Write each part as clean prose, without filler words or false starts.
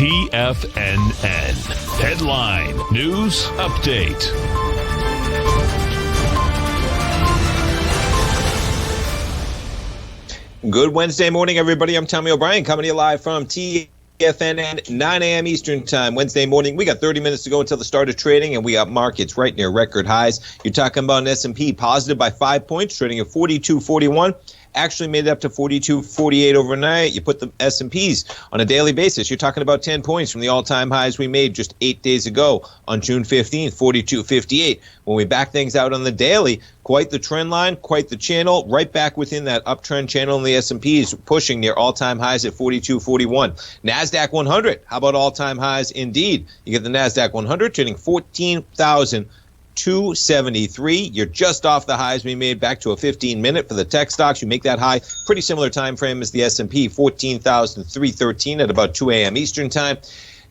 TFNN. Headline News Update. Good Wednesday morning, everybody. I'm Tommy O'Brien coming to you live from TFNN, 9 a.m. Eastern Time, Wednesday morning. We got 30 minutes to go until the start of trading, and we got markets right near record highs. You're talking about an S&P positive by 5 points, trading at 42.41. Actually made it up to 42.48 overnight. You put the S&Ps on a daily basis, you're talking about 10 points from the all-time highs we made just 8 days ago on June 15th, 42.58. When we back things out on the daily, quite the trend line, quite the channel, right back within that uptrend channel in the S&Ps, pushing near all-time highs at 42.41. NASDAQ 100, how about all-time highs indeed? You get the NASDAQ 100 trading 14,273. You're just off the highs we made back to a 15-minute for the tech stocks. You make that high, pretty similar time frame as the S&P, 14,313 at about 2 a.m. Eastern Time.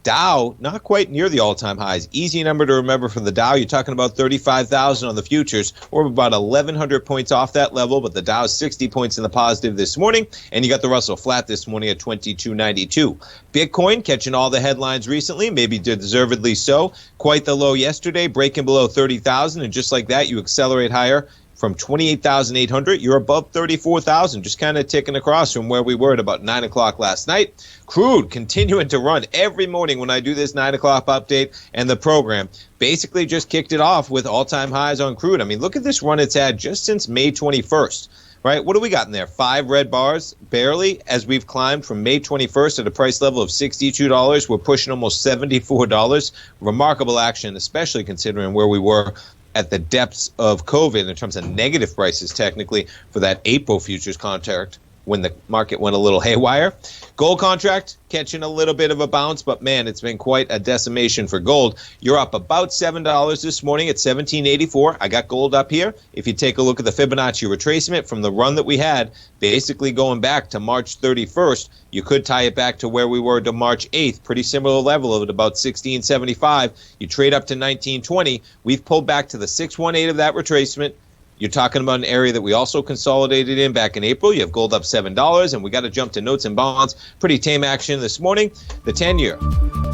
Dow, not quite near the all-time highs. Easy number to remember from the Dow. You're talking about 35,000 on the futures, or about 1,100 points off that level, but the Dow's 60 points in the positive this morning, and you got the Russell flat this morning at 22.92. Bitcoin catching all the headlines recently, maybe deservedly so. Quite the low yesterday, breaking below 30,000, and just like that, you accelerate higher. From 28,800, you're above 34,000, just kind of ticking across from where we were at about 9 o'clock last night. Crude continuing to run every morning when I do this 9 o'clock update, and the program basically just kicked it off with all-time highs on crude. I mean, look at this run it's had just since May 21st. Right, what do we got in there? 5 red bars, barely, as we've climbed from May 21st at a price level of $62. We're pushing almost $74. Remarkable action, especially considering where we were at the depths of COVID in terms of negative prices, technically, for that April futures contract when the market went a little haywire. Gold contract catching a little bit of a bounce, but man, it's been quite a decimation for gold. You're up about $7 this morning at $17.84. I got gold up here. If you take a look at the Fibonacci retracement from the run that we had, basically going back to March 31st, you could tie it back to where we were to March 8th, pretty similar level of about 1675. You trade up to 1920. We've pulled back to the 618 of that retracement. You're talking about an area that we also consolidated in back in April. You have gold up $7, and we got to jump to notes and bonds. Pretty tame action this morning. The 10-year,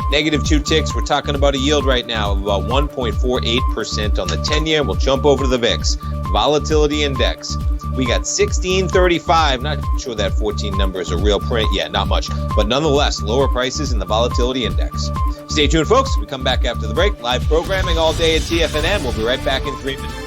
negative 2 ticks. We're talking about a yield right now of about 1.48% on the 10-year. We'll jump over to the VIX. Volatility index. We got 1635. Not sure that 14 number is a real print. Yeah, not much. But nonetheless, lower prices in the volatility index. Stay tuned, folks. We come back after the break. Live programming all day at TFNN. We'll be right back in 3 minutes.